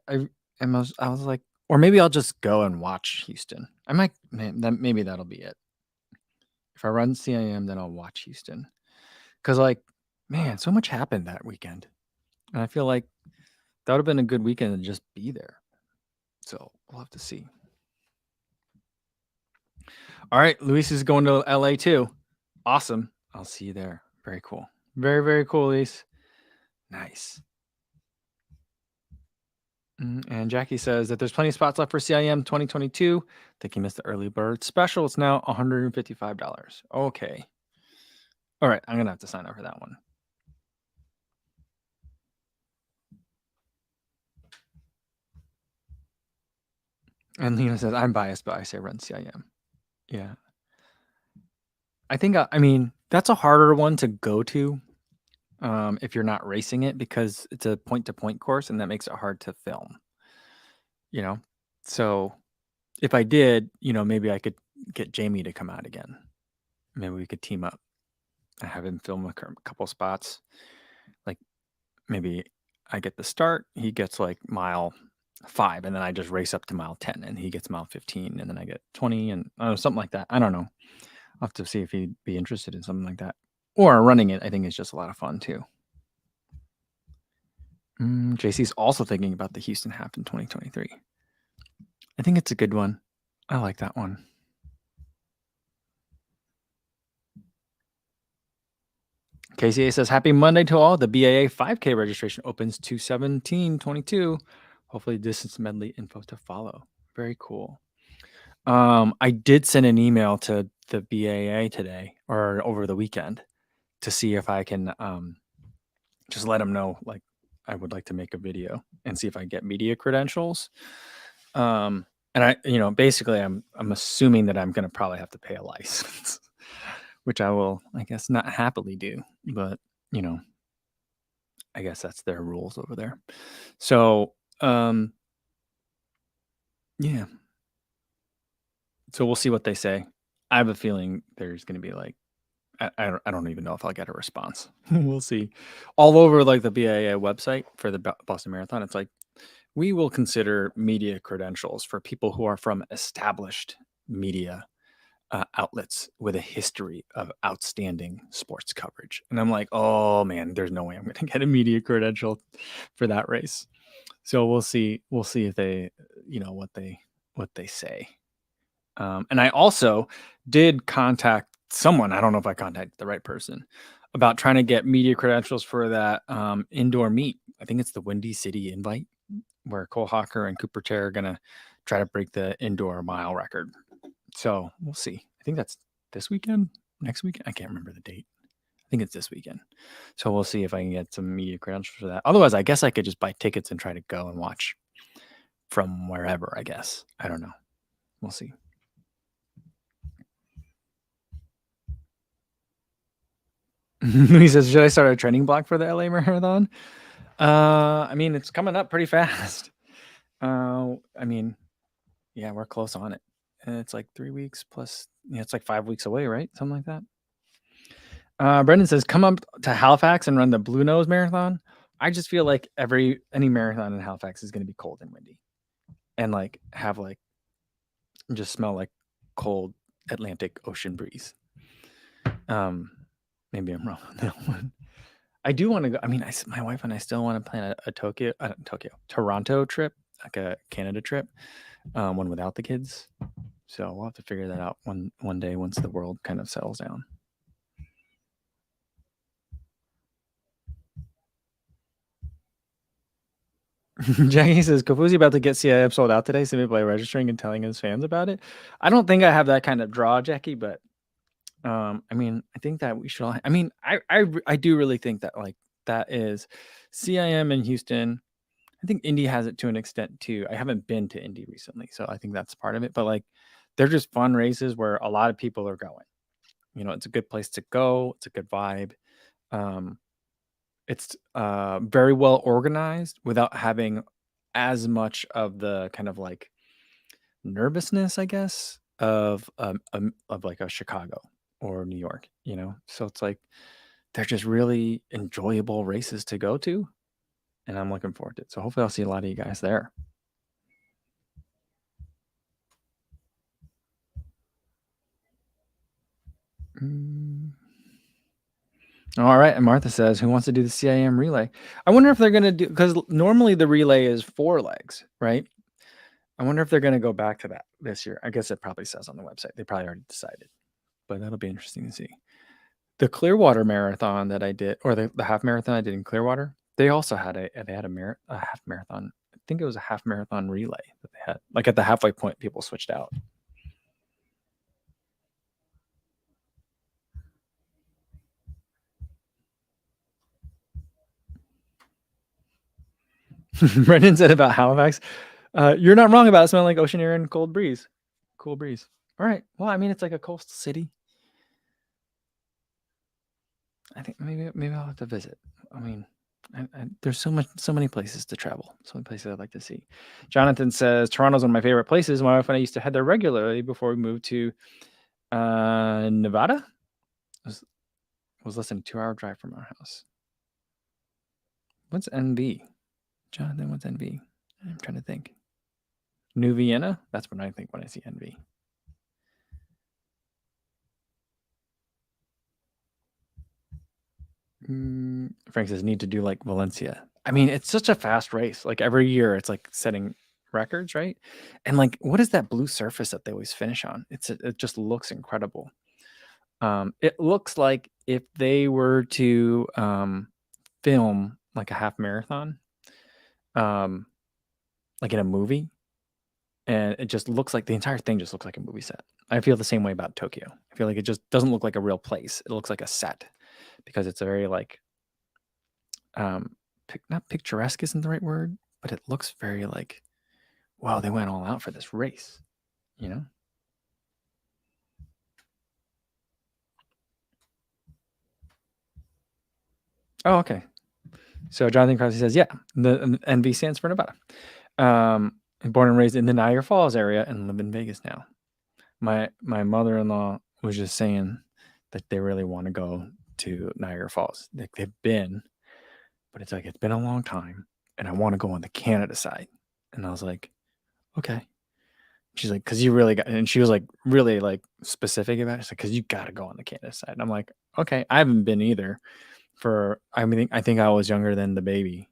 was like, Or maybe I'll just go and watch Houston. I might, maybe that'll be it. If I run CIM, then I'll watch Houston. Because, like, man, so much happened that weekend. And I feel like that would have been a good weekend to just be there. So we'll have to see. All right. Luis is going to LA too. Awesome. I'll see you there. Very cool. Very, very cool, Luis. Nice. And Jackie says that there's plenty of spots left for CIM 2022. Think you missed the early bird special. It's now $155. Okay. All right. I'm going to have to sign up for that one. And Lena says, I'm biased, but I say run CIM. Yeah. I think, I mean, that's a harder one to go to if you're not racing it, because it's a point-to-point course, and that makes it hard to film. You know? So if I did, maybe I could get Jamie to come out again. Maybe we could team up. I have him film a couple spots. Like maybe I get the start, he gets like mile 5, and then I just race up to mile 10, and he gets mile 15, and then I get 20, and something like that. I don't know. I'll have to see if he'd be interested in something like that. Or running it, I think is just a lot of fun too. JC's also thinking about the Houston Half in 2023. I think it's a good one. I like that one. KCA says, happy Monday to all. The BAA 5K registration opens 2/17/22. Hopefully distance medley info to follow. Very cool. I did send an email to the BAA today or over the weekend to see if I can just let them know, like, I would like to make a video and see if I get media credentials. And I, basically I'm assuming that I'm going to probably have to pay a license, which I will, I guess, not happily do, but I guess that's their rules over there. So, yeah. So we'll see what they say. I have a feeling there's going to be like, I don't even know if I'll get a response. We'll see. All over like the BAA website for the Boston Marathon, it's like, we will consider media credentials for people who are from established media outlets with a history of outstanding sports coverage. And I'm like, oh man, there's no way I'm going to get a media credential for that race. So we'll see. We'll see if they, what they say. And I also did contact someone. I don't know if I contacted the right person about trying to get media credentials for that indoor meet. I think it's the Windy City Invite, where Cole Hawker and Cooper Chair are going to try to break the indoor mile record. So we'll see. I think that's this weekend, next weekend. I can't remember the date. I think it's this weekend. So we'll see if I can get some media credentials for that. Otherwise, I guess I could just buy tickets and try to go and watch from wherever, I guess. I don't know. We'll see. He says, should I start a training block for the LA Marathon? I mean, it's coming up pretty fast. I mean, yeah, we're close on it. And it's like 3 weeks plus, it's like 5 weeks away, right? Something like that. Brendan says, come up to Halifax and run the Blue Nose Marathon. I just feel like any marathon in Halifax is going to be cold and windy, and like have like just smell like cold Atlantic Ocean breeze. Maybe I'm wrong on that one. I do want to go. I mean, my wife and I still want to plan a Toronto trip, like a Canada trip, one without the kids. So we'll have to figure that out one day once the world kind of settles down. Jackie says, Kofuzi about to get CIF sold out today simply by registering and telling his fans about it. I don't think I have that kind of draw, Jackie, but I mean, I think that we should all, I mean, I do really think that like that is CIM in Houston. I think Indy has it to an extent too. I haven't been to Indy recently, so I think that's part of it. But like, they're just fun races where a lot of people are going. It's a good place to go. It's a good vibe. It's very well organized without having as much of the kind of like nervousness, I guess, of like a Chicago or New York. So it's like they're just really enjoyable races to go to, and I'm looking forward to it. So hopefully I'll see a lot of you guys there. All right. And Martha says, who wants to do the CIM relay? I wonder if they're going to do, because normally the relay is 4 legs, right? I wonder if they're going to go back to that this year. I guess it probably says on the website. They probably already decided, but that'll be interesting to see. The Clearwater marathon that I did, or the half marathon I did in Clearwater, they also had a half marathon. I think it was a half marathon relay that they had. Like at the halfway point, people switched out. Brendan said about Halifax, you're not wrong about it smelling like ocean air and cold breeze. Cool breeze. All right. Well, I mean, it's like a coastal city. I think maybe I'll have to visit. I mean, there's so many places to travel. So many places I'd like to see. Jonathan says Toronto's one of my favorite places. My wife and I used to head there regularly before we moved to Nevada. It was less than a 2-hour drive from our house. What's NV? Jonathan, what's NV? I'm trying to think. New Vienna? That's what I think when I see NV. Frank says need to do like Valencia. I mean, it's such a fast race. Like every year it's like setting records, right? And like what is that blue surface that they always finish on? It just looks incredible. It looks like if they were to film like a half marathon, like in a movie, and it just looks like the entire thing just looks like a movie set. I feel the same way about Tokyo. I feel like it just doesn't look like a real place. It looks like a set because it's a very like not picturesque isn't the right word, but it looks very like, wow, they went all out for this race, you know? Oh, okay. So Jonathan Crosby says, yeah, the NV stands for Nevada. Born and raised in the Niagara Falls area and live in Vegas now. My mother-in-law was just saying that they really want to go to Niagara Falls. Like they've been, but it's like it's been a long time, and I want to go on the Canada side. And I was like, okay. She's like, because you really got, and she was like really like specific about it. She's like, because you got to go on the Canada side. And I'm like, okay, I haven't been either. I think I was younger than the baby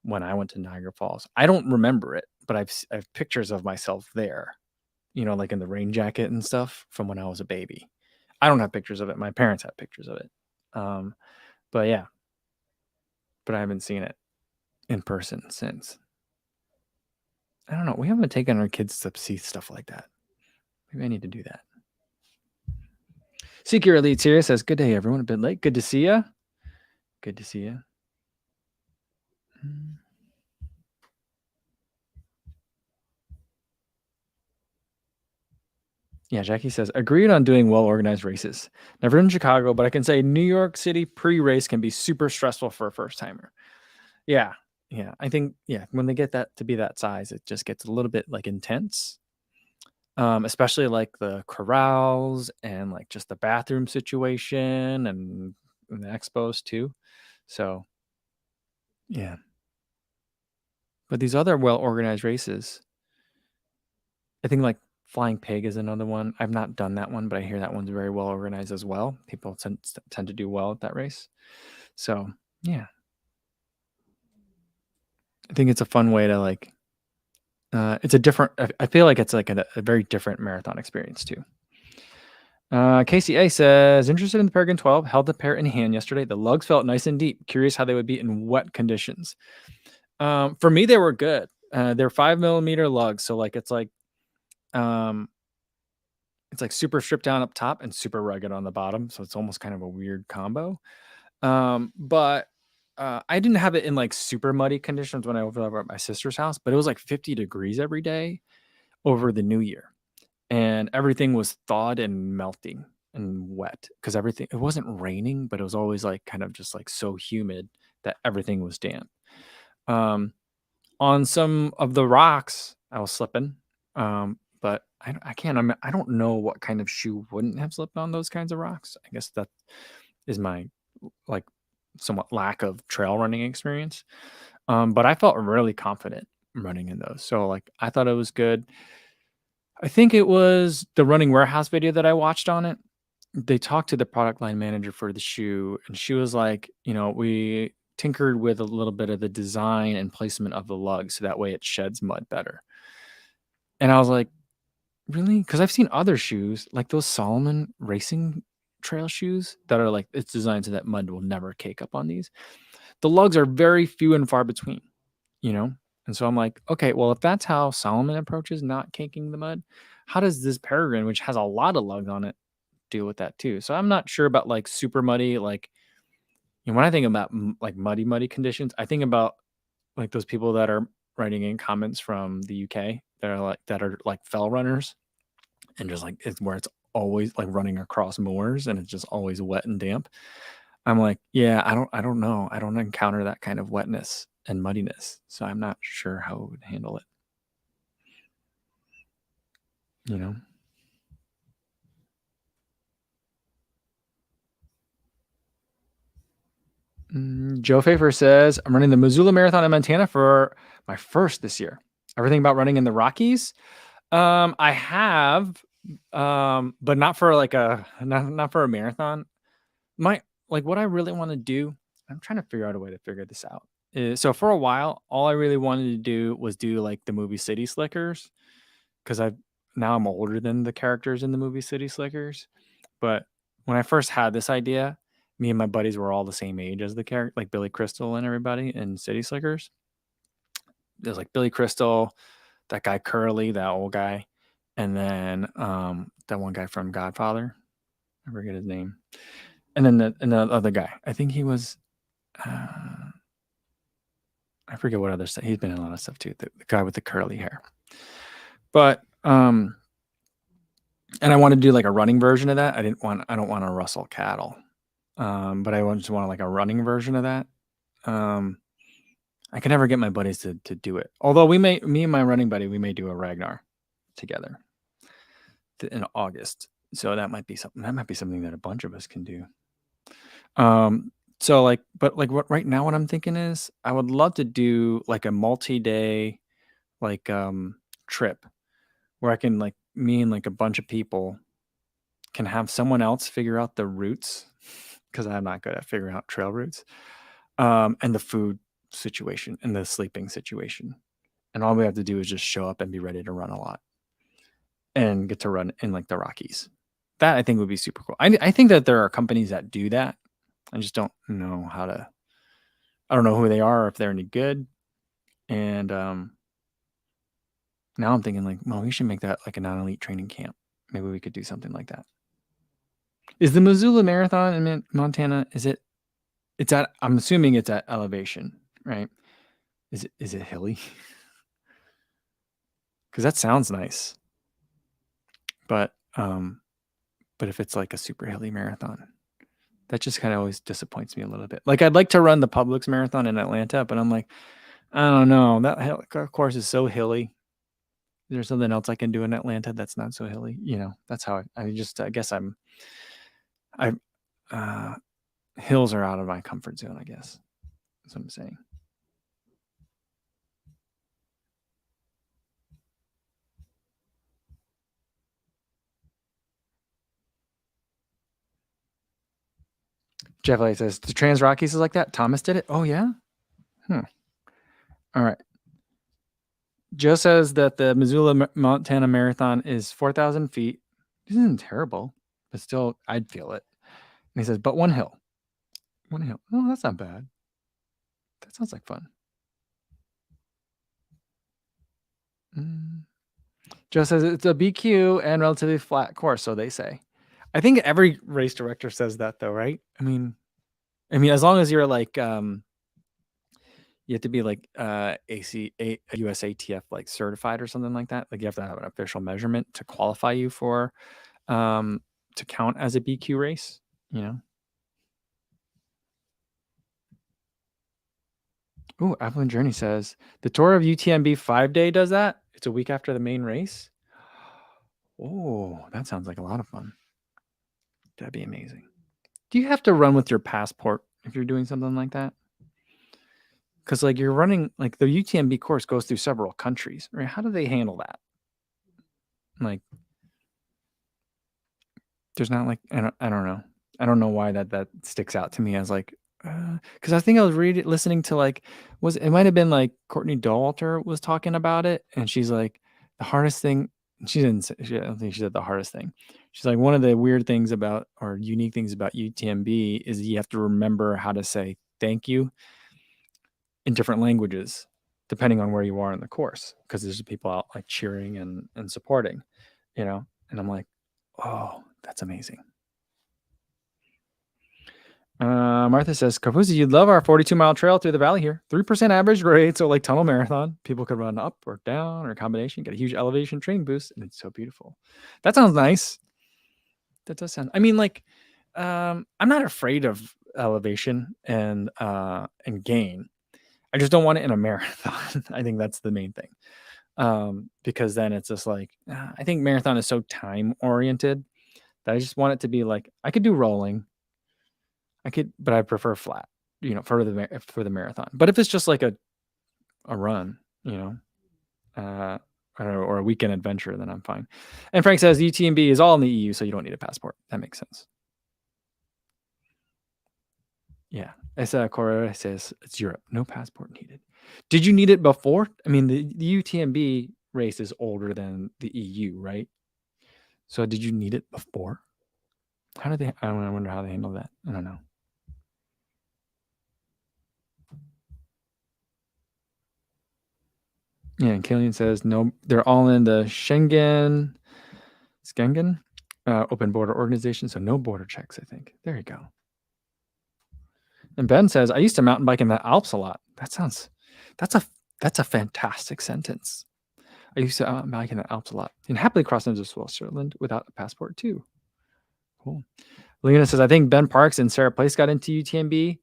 when I went to Niagara Falls. I don't remember it, but I have pictures of myself there, you know, like in the rain jacket and stuff from when I was a baby. I don't have pictures of it. My parents have pictures of it. But yeah, but I haven't seen it in person since. I don't know. We haven't taken our kids to see stuff like that. Maybe I need to do that. Secure Elite Series says, good day, everyone. A bit late. Good to see you. Good to see you. Yeah, Jackie says, agreed on doing well-organized races. Never in Chicago, but I can say New York City pre-race can be super stressful for a first-timer. Yeah. I think, when they get that to be that size, it just gets a little bit, like, intense. Especially, like, the corrals and, like, just the bathroom situation and the expos, too. So, yeah. But these other well-organized races, I think, like, Flying Pig is another one. I've not done that one, but I hear that one's very well organized as well. People tend to do well at that race. So, yeah. I think it's a fun way to like, it's a different, I feel like it's like a very different marathon experience too. KCA says, interested in the Peregrine 12, held the pair in hand yesterday. The lugs felt nice and deep. Curious how they would be in wet conditions. For me, they were good. They're 5mm lugs. So like, it's like super stripped down up top and super rugged on the bottom. So it's almost kind of a weird combo. But I didn't have it in like super muddy conditions when I was over at my sister's house, but it was like 50 degrees every day over the new year. And everything was thawed and melting and wet because it wasn't raining, but it was always like kind of just like so humid that everything was damp. On some of the rocks, I was slipping. But I don't know what kind of shoe wouldn't have slipped on those kinds of rocks. I guess that is my like somewhat lack of trail running experience. But I felt really confident running in those. So like I thought it was good. I think it was the Running Warehouse video that I watched on it. they talked to the product line manager for the shoe, and she was like, we tinkered with a little bit of the design and placement of the lug so that way it sheds mud better. And I was like, really? Because I've seen other shoes, like those Solomon racing trail shoes that are like, it's designed so that mud will never cake up on these. The lugs are very few and far between, you know? And so I'm like, okay, well, if that's how Solomon approaches not caking the mud, how does this Peregrine, which has a lot of lugs on it, deal with that too? So I'm not sure about like super muddy, like, when I think about like muddy conditions, I think about like those people that are writing in comments from the UK that are like fell runners, and just like it's where it's always like running across moors and it's just always wet and damp. I'm like, yeah, I don't know. I don't encounter that kind of wetness and muddiness. So I'm not sure how it would handle it. You know? Joe Fafer says, I'm running the Missoula Marathon in Montana for my first this year. Everything about running in the Rockies. I have, but not for like not for a marathon. What I really want to do, I'm trying to figure out a way to figure this out. So for a while, all I really wanted to do was do like the movie City Slickers, because I'm older than the characters in the movie City Slickers. But when I first had this idea, me and my buddies were all the same age as the character, like Billy Crystal and everybody in City Slickers. There's like Billy Crystal, that guy Curly, that old guy, and then that one guy from Godfather. I forget his name. And then the other guy. I think he was I forget what other stuff. He's been in a lot of stuff too. The guy with the curly hair. But and I want to do like a running version of that. I don't want to rustle cattle. But I just want like a running version of that. I can never get my buddies to do it. Although me and my running buddy, we may do a Ragnar together in August. So that might be something that a bunch of us can do. So like, but like what right now, what I'm thinking is I would love to do like a multi-day, like, trip where I can like me and like a bunch of people can have someone else figure out the routes, because I'm not good at figuring out trail routes, and the food situation and the sleeping situation. And all we have to do is just show up and be ready to run a lot and get to run in like the Rockies. That I think would be super cool. I think that there are companies that do that. I just don't know I don't know who they are or if they're any good. And now I'm thinking like, well, we should make that like a non-elite training camp. Maybe we could do something like that. Is the Missoula Marathon in Montana, I'm assuming it's at elevation, right? Is it hilly? Because that sounds nice. But if it's like a super hilly marathon, that just kind of always disappoints me a little bit. Like I'd like to run the Publix Marathon in Atlanta, but I'm like, I don't know. That course is so hilly. Is there something else I can do in Atlanta that's not so hilly? That's how I guess hills are out of my comfort zone, I guess. That's what I'm saying. Jeff Light says, the Trans Rockies is like that. Thomas did it. Oh, yeah? All right. Joe says that the Missoula Montana Marathon is 4,000 feet. This isn't terrible, but still, I'd feel it. And he says, but one hill. One hill. Oh, that's not bad. That sounds like fun. Joe says it's a BQ and relatively flat course, so they say. I think every race director says that, though, right? I mean, as long as you're like, you have to be like USATF like certified or something like that. Like you have to have an official measurement to qualify you for, to count as a BQ race. Oh, Evelyn Journey says the tour of UTMB 5-day does that. It's a week after the main race. Oh, that sounds like a lot of fun. That'd be amazing. Do you have to run with your passport if you're doing something like that? Because like you're running, like the UTMB course goes through several countries, right? How do they handle that? Like, there's not like I don't know. I don't know why that sticks out to me as like because I think I was listening to like it might have been like Courtney Dauwalter was talking about it, and she's like the hardest thing. She didn't. I don't think she said the hardest thing. She's like one of the weird things about or unique things about UTMB is you have to remember how to say thank you in different languages depending on where you are in the course because there's people out like cheering and supporting, and I'm like, oh, that's amazing. Martha says, Kafuzi, you'd love our 42-mile trail through the valley here. 3% average grade, so like tunnel marathon. People could run up or down or a combination, get a huge elevation training boost, and it's so beautiful. That sounds nice. That does sound. I mean, like, I'm not afraid of elevation and gain. I just don't want it in a marathon. I think that's the main thing. Because then it's just like I think marathon is so time oriented that I just want it to be like I could do rolling. But I prefer flat, for the marathon. But if it's just like a run, I don't know, or a weekend adventure, then I'm fine. And Frank says UTMB is all in the EU, so you don't need a passport. That makes sense. Yeah. Esa Correa says it's Europe, no passport needed. Did you need it before? I mean, the UTMB race is older than the EU, right? So did you need it before? How did they? I wonder how they handle that. I don't know. Yeah, and Killian says no. They're all in the Schengen open border organization, so no border checks. I think there you go. And Ben says I used to mountain bike in the Alps a lot. That's a fantastic sentence. I used to mountain bike in the Alps a lot and happily cross into Switzerland without a passport too. Cool. Lena says I think Ben Parks and Sarah Place got into UTMB.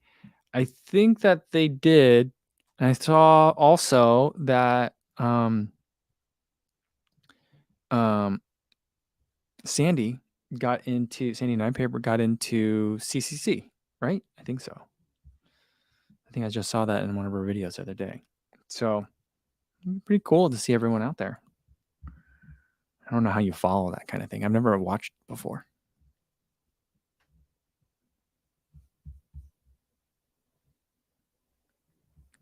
I think that they did. And I saw also that Sandy Nypaper got into CCC, right? I think so. I think I just saw that in one of her videos the other day. So pretty cool to see everyone out there. I don't know how you follow that kind of thing. I've never watched before.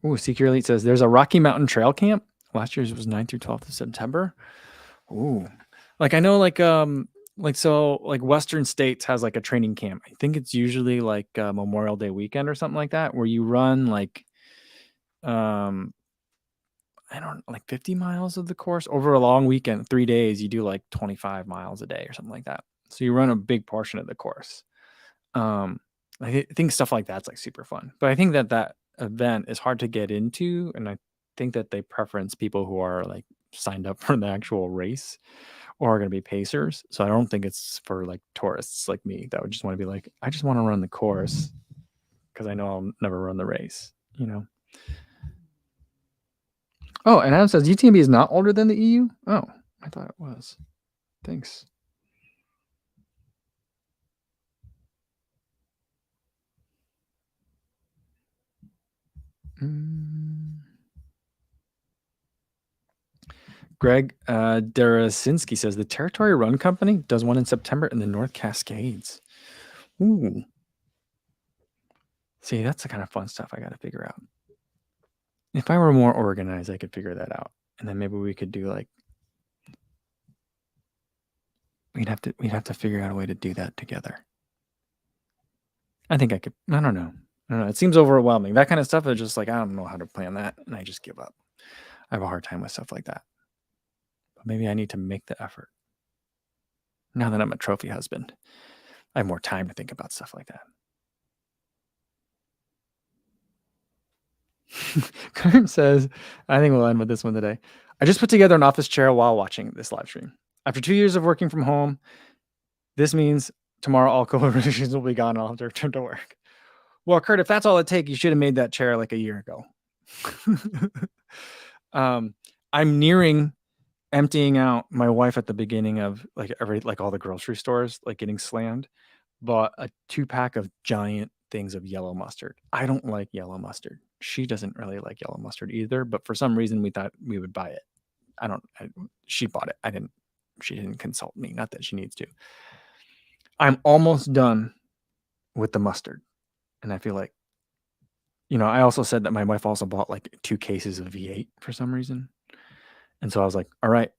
Ooh, Secure Elite says there's a Rocky Mountain Trail Camp. Last year's was 9th through 12th of September. Ooh. Like I know like Western States has like a training camp. I think it's usually like Memorial Day weekend or something like that where you run like I don't like 50 miles of the course over a long weekend, 3 days, you do like 25 miles a day or something like that. So you run a big portion of the course. I think stuff like that's like super fun. But I think that event is hard to get into, and I think that they preference people who are like signed up for the actual race or are going to be pacers. So I don't think it's for like tourists like me that would just want to be like, I just want to run the course because I know I'll never run the race, Oh, and Adam says UTMB is not older than the EU? Oh, I thought it was. Thanks. Greg Darasinski says the Territory Run Company does one in September in the North Cascades. Ooh. See, that's the kind of fun stuff I got to figure out. If I were more organized, I could figure that out. And then maybe we could do like we'd have to figure out a way to do that together. I think I could. I don't know. It seems overwhelming. That kind of stuff is just like I don't know how to plan that, and I just give up. I have a hard time with stuff like that. But maybe I need to make the effort. Now that I'm a trophy husband, I have more time to think about stuff like that. Kurt says, I think we'll end with this one today. I just put together an office chair while watching this live stream. After 2 years of working from home, this means tomorrow all COVID restrictions will be gone and I'll have to return to work. Well, Kurt, if that's all it takes, you should have made that chair like a year ago. I'm nearing emptying out. My wife at the beginning of like all the grocery stores, like getting slammed, bought a 2-pack of giant things of yellow mustard. I don't like yellow mustard. She doesn't really like yellow mustard either, but for some reason we thought we would buy it. She bought it. She didn't consult me. Not that she needs to. I'm almost done with the mustard. And I feel like, I also said that my wife also bought like 2 cases of V8 for some reason. And so I was like, all right,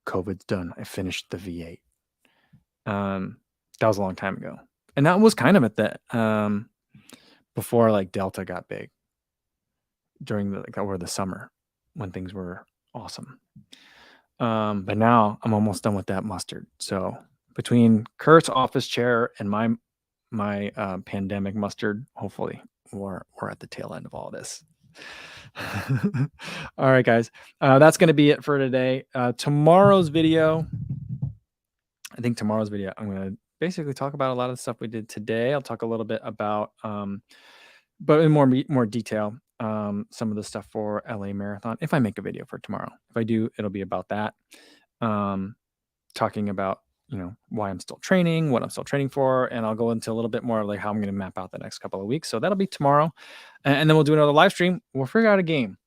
COVID's done. I finished the V8. That was a long time ago. And that was kind of at the, before like Delta got big during over the summer when things were awesome. But now I'm almost done with that mustard. So between Kurt's office chair and my pandemic mustard, hopefully we're at the tail end of all this. All right, guys. That's going to be it for today. Tomorrow's video, I'm going to basically talk about a lot of the stuff we did today. I'll talk a little bit about, but in more detail, some of the stuff for LA Marathon. If I make a video for tomorrow, if I do, it'll be about that. Talking about, why I'm still training, what I'm still training for, and I'll go into a little bit more of like how I'm going to map out the next couple of weeks. So that'll be tomorrow. And then we'll do another live stream. We'll figure out a game.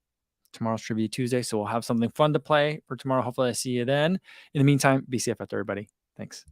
Tomorrow's Trivia Tuesday, so we'll have something fun to play for tomorrow. Hopefully I see you then. In the meantime, be safe out there, everybody. Thanks.